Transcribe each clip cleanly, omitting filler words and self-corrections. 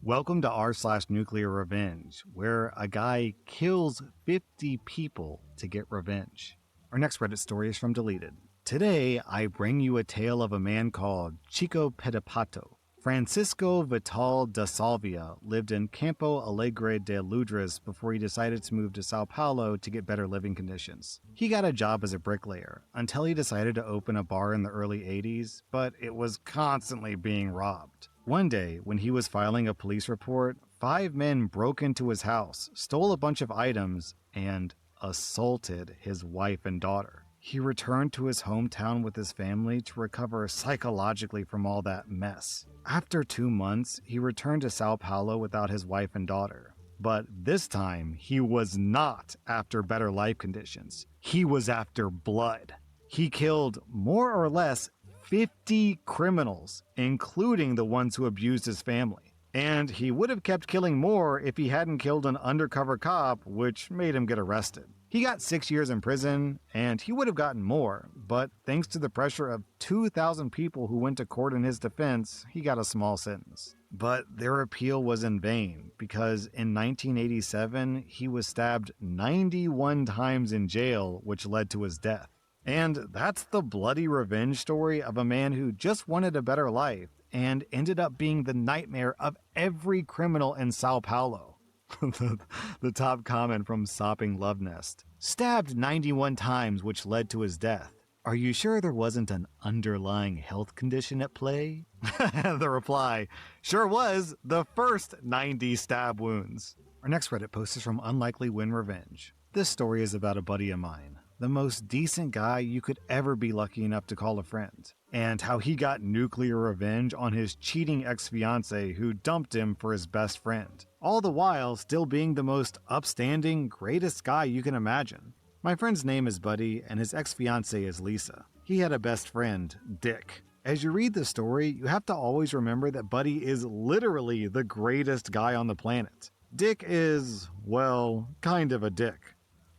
Welcome to r/nuclear revenge, where a guy kills 50 people to get revenge. Our next Reddit story is from Deleted. Today, I bring you a tale of a man called Chico Pedipato. Francisco Vital da Salvia lived in Campo Alegre de Ludres before he decided to move to Sao Paulo to get better living conditions. He got a job as a bricklayer until he decided to open a bar in the early 80s, but it was constantly being robbed. One day, when he was filing a police report, 5 men broke into his house, stole a bunch of items, and assaulted his wife and daughter. He returned to his hometown with his family to recover psychologically from all that mess. After 2 months, he returned to Sao Paulo without his wife and daughter. But this time, he was not after better life conditions. He was after blood. He killed more or less 50 criminals, including the ones who abused his family. And he would have kept killing more if he hadn't killed an undercover cop, which made him get arrested. He got 6 years in prison, and he would have gotten more, but thanks to the pressure of 2,000 people who went to court in his defense, he got a small sentence. But their appeal was in vain, because in 1987, he was stabbed 91 times in jail, which led to his death. And that's the bloody revenge story of a man who just wanted a better life, and ended up being the nightmare of every criminal in Sao Paulo. The top comment from Sopping Love Nest. Stabbed 91 times, which led to his death. Are you sure there wasn't an underlying health condition at play? The reply, sure was, the first 90 stab wounds. Our next Reddit post is from Unlikely Win Revenge. This story is about a buddy of mine, the most decent guy you could ever be lucky enough to call a friend, and how he got nuclear revenge on his cheating ex-fiancée who dumped him for his best friend, all the while still being the most upstanding, greatest guy you can imagine. My friend's name is Buddy, and his ex-fiancée is Lisa. He had a best friend, Dick. As you read the story, you have to always remember that Buddy is literally the greatest guy on the planet. Dick is, well, kind of a dick.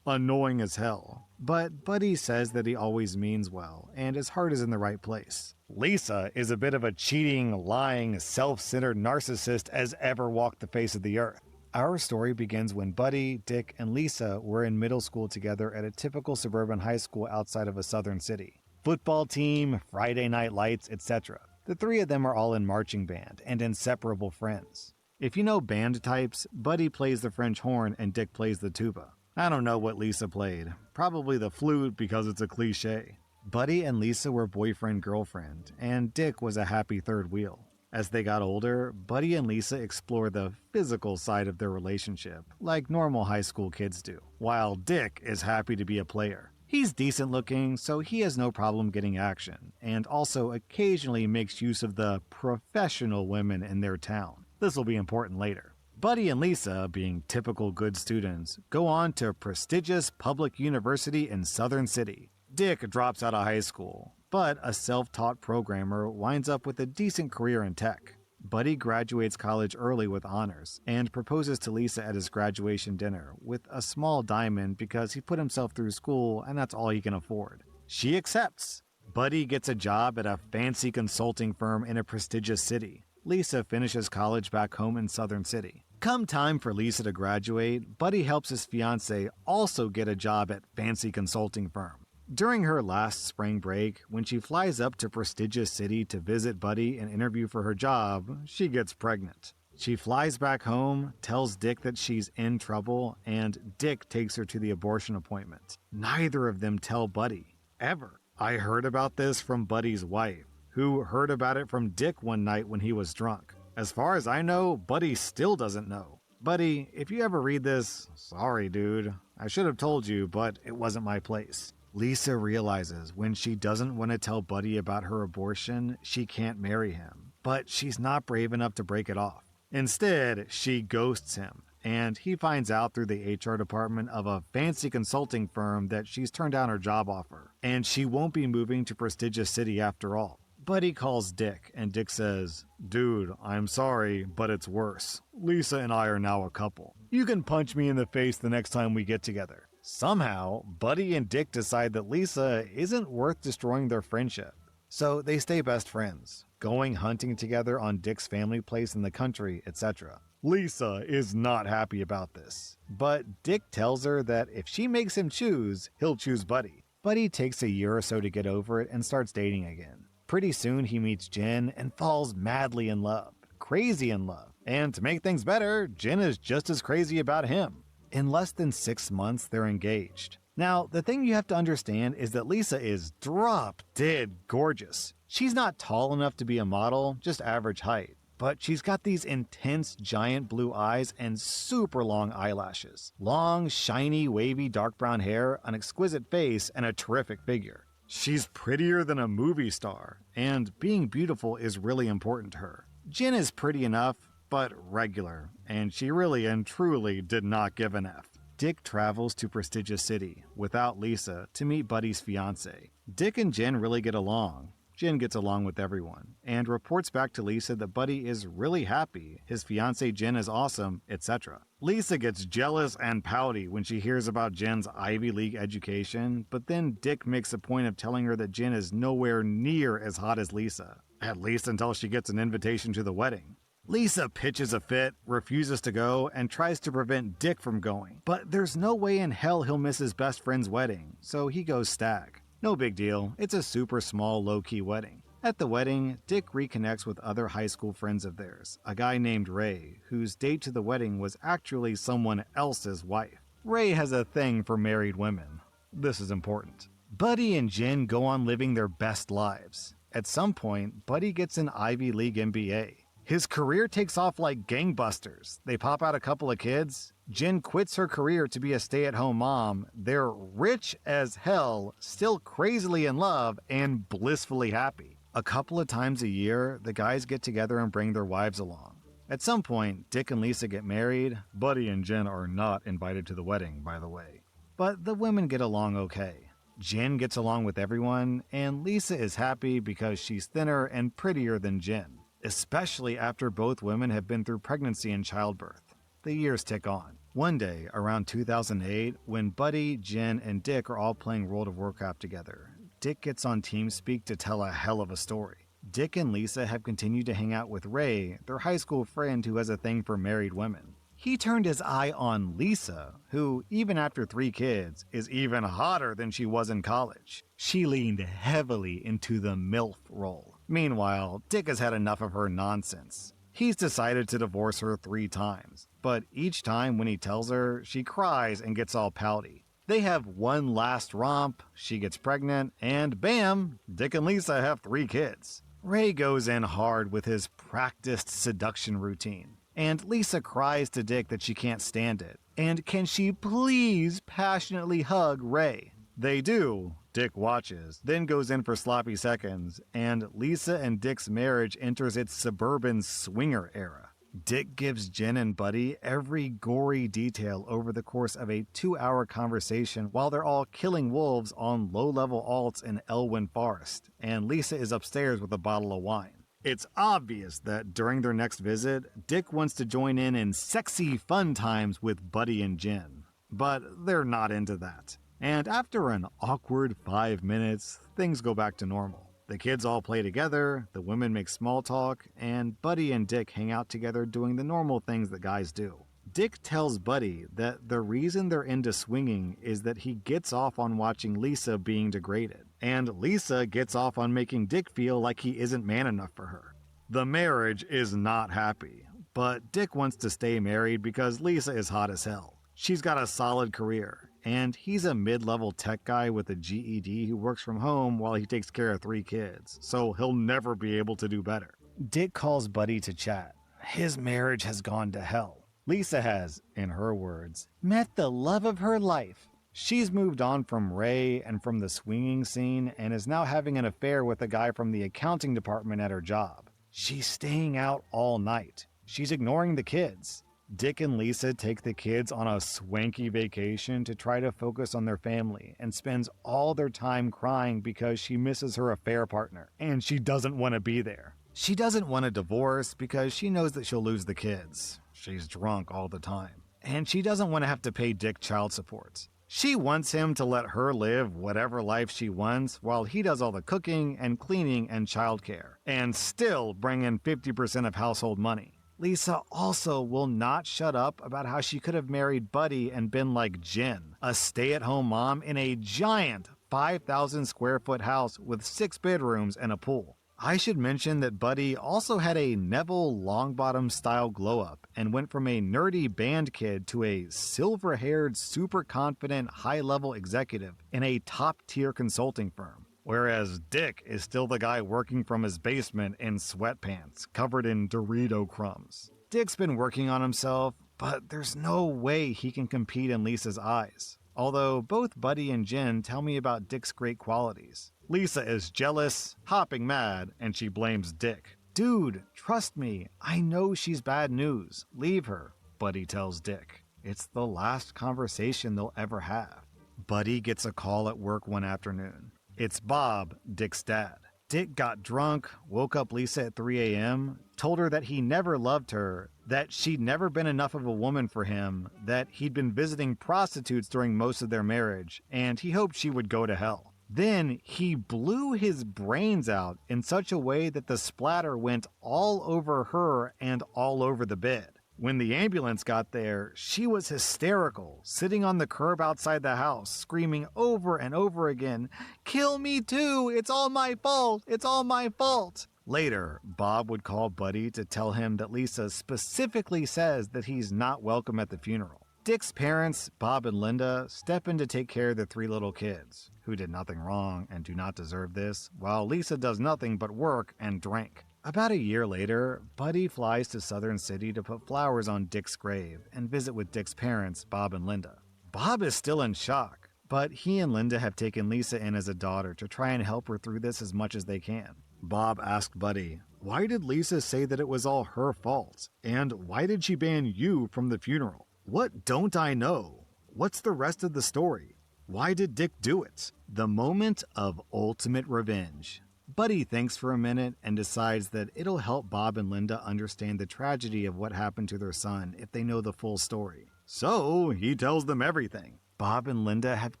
Annoying as hell. But Buddy says that he always means well, and his heart is in the right place. Lisa is a bit of a cheating, lying, self-centered narcissist as ever walked the face of the earth. Our story begins when Buddy, Dick, and Lisa were in middle school together at a typical suburban high school outside of a southern city. Football team, Friday night lights, etc. The 3 of them are all in marching band and inseparable friends. If you know band types, Buddy plays the French horn and Dick plays the tuba. I don't know what Lisa played. Probably the flute because it's a cliche. Buddy and Lisa were boyfriend-girlfriend, and Dick was a happy third wheel. As they got older, Buddy and Lisa explore the physical side of their relationship, like normal high school kids do, while Dick is happy to be a player. He's decent looking, so he has no problem getting action, and also occasionally makes use of the professional women in their town. This will be important later. Buddy and Lisa, being typical good students, go on to a prestigious public university in Southern City. Dick drops out of high school, but a self-taught programmer winds up with a decent career in tech. Buddy graduates college early with honors, and proposes to Lisa at his graduation dinner with a small diamond because he put himself through school and that's all he can afford. She accepts. Buddy gets a job at a fancy consulting firm in a prestigious city. Lisa finishes college back home in Southern City. Come time for Lisa to graduate, Buddy helps his fiancée also get a job at fancy consulting firm. During her last spring break, when she flies up to prestigious city to visit Buddy and interview for her job, she gets pregnant. She flies back home, tells Dick that she's in trouble, and Dick takes her to the abortion appointment. Neither of them tell Buddy, ever. I heard about this from Buddy's wife, who heard about it from Dick one night when he was drunk. As far as I know, Buddy still doesn't know. Buddy, if you ever read this, sorry dude. I should have told you, but it wasn't my place. Lisa realizes when she doesn't want to tell Buddy about her abortion, she can't marry him. But she's not brave enough to break it off. Instead, she ghosts him, and he finds out through the HR department of a fancy consulting firm that she's turned down her job offer, and she won't be moving to prestigious city after all. Buddy calls Dick, and Dick says, "Dude, I'm sorry, but it's worse. Lisa and I are now a couple. You can punch me in the face the next time we get together." Somehow, Buddy and Dick decide that Lisa isn't worth destroying their friendship. So they stay best friends, going hunting together on Dick's family place in the country, etc. Lisa is not happy about this, but Dick tells her that if she makes him choose, he'll choose Buddy. Buddy takes a year or so to get over it and starts dating again. Pretty soon he meets Jen and falls madly in love, crazy in love, and to make things better, Jen is just as crazy about him. In less than 6 months, they're engaged. Now, the thing you have to understand is that Lisa is drop-dead gorgeous. She's not tall enough to be a model, just average height. But she's got these intense giant blue eyes and super long eyelashes. Long, shiny, wavy dark brown hair, an exquisite face, and a terrific figure. She's prettier than a movie star, and being beautiful is really important to her. Jen is pretty enough, but regular, and she really and truly did not give an F. Dick travels to prestigious city, without Lisa, to meet Buddy's fiancée. Dick and Jen really get along. Jen gets along with everyone, and reports back to Lisa that Buddy is really happy, his fiancée Jen is awesome, etc. Lisa gets jealous and pouty when she hears about Jen's Ivy League education, but then Dick makes a point of telling her that Jen is nowhere near as hot as Lisa, at least until she gets an invitation to the wedding. Lisa pitches a fit, refuses to go, and tries to prevent Dick from going, but there's no way in hell he'll miss his best friend's wedding, so he goes stag. No big deal, it's a super small, low-key wedding. At the wedding, Dick reconnects with other high school friends of theirs, a guy named Ray, whose date to the wedding was actually someone else's wife. Ray has a thing for married women. This is important. Buddy and Jen go on living their best lives. At some point, Buddy gets an Ivy League MBA. His career takes off like gangbusters. They pop out a couple of kids. Jen quits her career to be a stay-at-home mom. They're rich as hell, still crazily in love, and blissfully happy. A couple of times a year, the guys get together and bring their wives along. At some point, Dick and Lisa get married. Buddy and Jen are not invited to the wedding, by the way. But the women get along okay. Jen gets along with everyone, and Lisa is happy because she's thinner and prettier than Jen, especially after both women have been through pregnancy and childbirth. The years tick on. One day, around 2008, when Buddy, Jen, and Dick are all playing World of Warcraft together, Dick gets on TeamSpeak to tell a hell of a story. Dick and Lisa have continued to hang out with Ray, their high school friend who has a thing for married women. He turned his eye on Lisa, who, even after 3 kids, is even hotter than she was in college. She leaned heavily into the MILF role. Meanwhile, Dick has had enough of her nonsense. He's decided to divorce her 3 times, but each time when he tells her, she cries and gets all pouty. They have one last romp, she gets pregnant, and bam, Dick and Lisa have 3 kids. Ray goes in hard with his practiced seduction routine, and Lisa cries to Dick that she can't stand it. And can she please passionately hug Ray? They do. Dick watches, then goes in for sloppy seconds, and Lisa and Dick's marriage enters its suburban swinger era. Dick gives Jen and Buddy every gory detail over the course of a 2-hour conversation while they're all killing wolves on low-level alts in Elwyn Forest, and Lisa is upstairs with a bottle of wine. It's obvious that during their next visit, Dick wants to join in sexy fun times with Buddy and Jen, but they're not into that. And after an awkward 5 minutes, things go back to normal. The kids all play together, the women make small talk, and Buddy and Dick hang out together doing the normal things that guys do. Dick tells Buddy that the reason they're into swinging is that he gets off on watching Lisa being degraded, and Lisa gets off on making Dick feel like he isn't man enough for her. The marriage is not happy, but Dick wants to stay married because Lisa is hot as hell. She's got a solid career, and he's a mid-level tech guy with a GED who works from home while he takes care of 3 kids, so he'll never be able to do better. Dick calls Buddy to chat. His marriage has gone to hell. Lisa has, in her words, met the love of her life. She's moved on from Ray and from the swinging scene and is now having an affair with a guy from the accounting department at her job. She's staying out all night. She's ignoring the kids. Dick and Lisa take the kids on a swanky vacation to try to focus on their family and spends all their time crying because she misses her affair partner and she doesn't want to be there. She doesn't want a divorce because she knows that she'll lose the kids. She's drunk all the time. And she doesn't want to have to pay Dick child support. She wants him to let her live whatever life she wants while he does all the cooking and cleaning and childcare, and still bring in 50% of household money. Lisa also will not shut up about how she could have married Buddy and been like Jen, a stay-at-home mom in a giant 5,000 square foot house with 6 bedrooms and a pool. I should mention that Buddy also had a Neville Longbottom style glow up and went from a nerdy band kid to a silver-haired, super confident, high-level executive in a top-tier consulting firm. Whereas Dick is still the guy working from his basement in sweatpants, covered in Dorito crumbs. Dick's been working on himself, but there's no way he can compete in Lisa's eyes. Although both Buddy and Jen tell me about Dick's great qualities. Lisa is jealous, hopping mad, and she blames Dick. Dude, trust me, I know she's bad news. Leave her, Buddy tells Dick. It's the last conversation they'll ever have. Buddy gets a call at work one afternoon. It's Bob, Dick's dad. Dick got drunk, woke up Lisa at 3 a.m., told her that he never loved her, that she'd never been enough of a woman for him, that he'd been visiting prostitutes during most of their marriage, and he hoped she would go to hell. Then he blew his brains out in such a way that the splatter went all over her and all over the bed. When the ambulance got there, she was hysterical, sitting on the curb outside the house, screaming over and over again, "Kill me too! It's all my fault! It's all my fault!" Later, Bob would call Buddy to tell him that Lisa specifically says that he's not welcome at the funeral. Dick's parents, Bob and Linda, step in to take care of the 3 little kids, who did nothing wrong and do not deserve this, while Lisa does nothing but work and drink. About a year later, Buddy flies to Southern City to put flowers on Dick's grave and visit with Dick's parents, Bob and Linda. Bob is still in shock, but he and Linda have taken Lisa in as a daughter to try and help her through this as much as they can. Bob asked Buddy, "Why did Lisa say that it was all her fault? And why did she ban you from the funeral? What don't I know? What's the rest of the story? Why did Dick do it?" The moment of ultimate revenge. Buddy thinks for a minute and decides that it'll help Bob and Linda understand the tragedy of what happened to their son if they know the full story. So he tells them everything. Bob and Linda have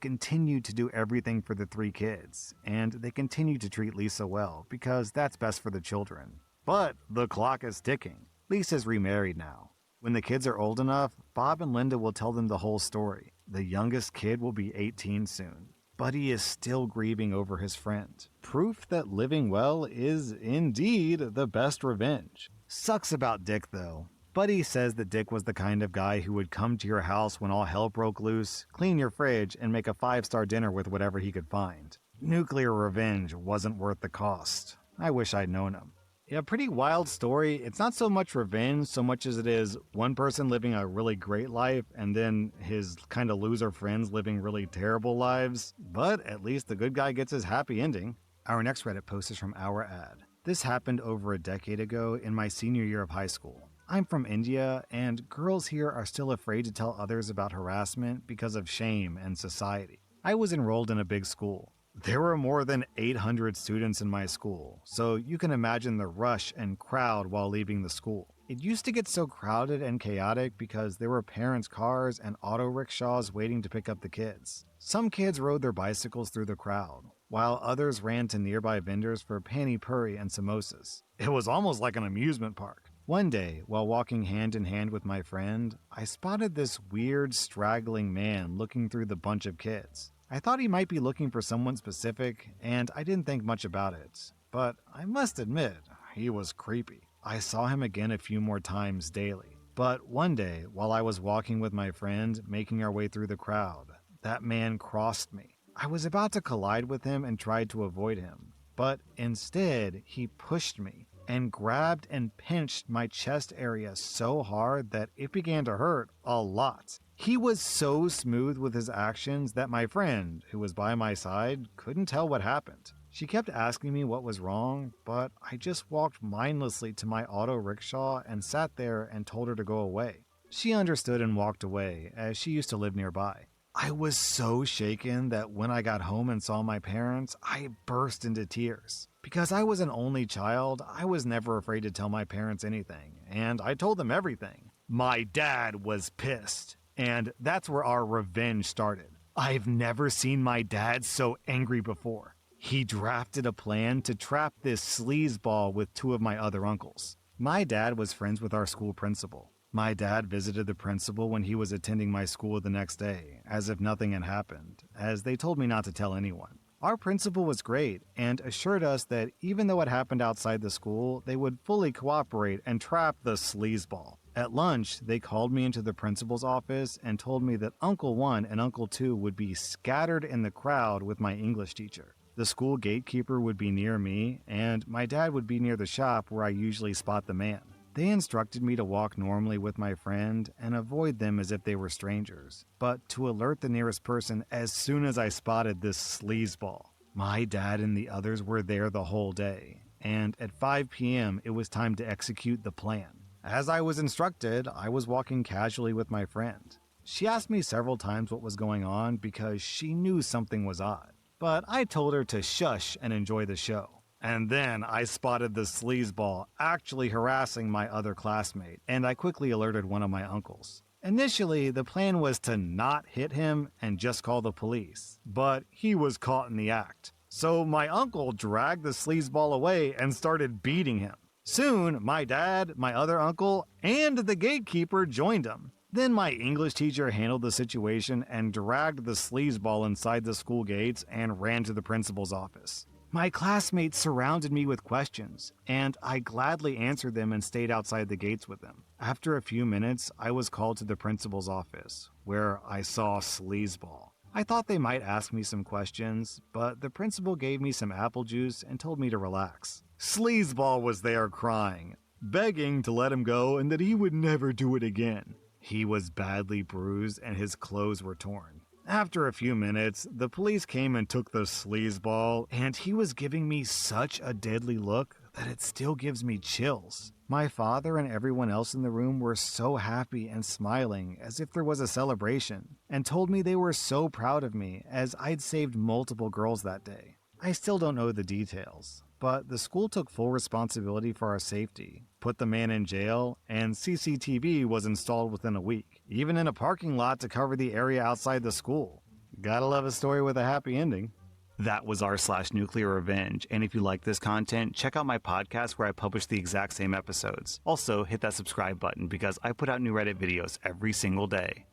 continued to do everything for the 3 kids, and they continue to treat Lisa well because that's best for the children. But the clock is ticking. Lisa's remarried now. When the kids are old enough, Bob and Linda will tell them the whole story. The youngest kid will be 18 soon. Buddy is still grieving over his friend. Proof that living well is indeed the best revenge. Sucks about Dick though. Buddy says that Dick was the kind of guy who would come to your house when all hell broke loose, clean your fridge, and make a 5-star dinner with whatever he could find. Nuclear revenge wasn't worth the cost. I wish I'd known him. Yeah, pretty wild story. It's not so much revenge so much as it is one person living a really great life and then his kind of loser friends living really terrible lives. But at least the good guy gets his happy ending. Our next Reddit post is from Our Ad. This happened over a decade ago in my senior year of high school. I'm from India, and girls here are still afraid to tell others about harassment because of shame and society. I was enrolled in a big school. There were more than 800 students in my school, so you can imagine the rush and crowd while leaving the school. It used to get so crowded and chaotic because there were parents' cars and auto rickshaws waiting to pick up the kids. Some kids rode their bicycles through the crowd, while others ran to nearby vendors for pani puri and samosas. It was almost like an amusement park. One day, while walking hand in hand with my friend, I spotted this weird, straggling man looking through the bunch of kids. I thought he might be looking for someone specific, and I didn't think much about it. But I must admit, he was creepy. I saw him again a few more times daily. But one day, while I was walking with my friend, making our way through the crowd, that man crossed me. I was about to collide with him and tried to avoid him. But instead, he pushed me and grabbed and pinched my chest area so hard that it began to hurt a lot. He was so smooth with his actions that my friend, who was by my side, couldn't tell what happened. She kept asking me what was wrong, but I just walked mindlessly to my auto rickshaw and sat there and told her to go away. She understood and walked away, as she used to live nearby. I was so shaken that when I got home and saw my parents, I burst into tears. Because I was an only child, I was never afraid to tell my parents anything, and I told them everything. My dad was pissed, and that's where our revenge started. I've never seen my dad so angry before. He drafted a plan to trap this sleazeball with two of my other uncles. My dad was friends with our school principal. My dad visited the principal when he was attending my school the next day, as if nothing had happened, as they told me not to tell anyone. Our principal was great and assured us that even though it happened outside the school, they would fully cooperate and trap the sleazeball. At lunch, they called me into the principal's office and told me that Uncle 1 and Uncle 2 would be scattered in the crowd with my English teacher. The school gatekeeper would be near me, and my dad would be near the shop where I usually spot the man. They instructed me to walk normally with my friend and avoid them as if they were strangers, but to alert the nearest person as soon as I spotted this sleazeball. My dad and the others were there the whole day, and at 5 p.m. it was time to execute the plan. As I was instructed, I was walking casually with my friend. She asked me several times what was going on because she knew something was odd, but I told her to shush and enjoy the show. And then I spotted the sleazeball actually harassing my other classmate, and I quickly alerted one of my uncles. Initially, the plan was to not hit him and just call the police, but he was caught in the act. So my uncle dragged the sleazeball away and started beating him. Soon, my dad, my other uncle, and the gatekeeper joined him. Then my English teacher handled the situation and dragged the sleazeball inside the school gates and ran to the principal's office. My classmates surrounded me with questions, and I gladly answered them and stayed outside the gates with them. After a few minutes, I was called to the principal's office, where I saw sleazeball. I thought they might ask me some questions, but the principal gave me some apple juice and told me to relax. Sleazeball was there crying, begging to let him go and that he would never do it again. He was badly bruised and his clothes were torn. After a few minutes, the police came and took the sleazeball, and he was giving me such a deadly look that it still gives me chills. My father and everyone else in the room were so happy and smiling as if there was a celebration, and told me they were so proud of me as I'd saved multiple girls that day. I still don't know the details, but the school took full responsibility for our safety, put the man in jail, and CCTV was installed within a week, even in a parking lot to cover the area outside the school. Gotta love a story with a happy ending. That was r/nuclear revenge, and if you like this content, check out my podcast where I publish the exact same episodes. Also, hit that subscribe button because I put out new Reddit videos every single day.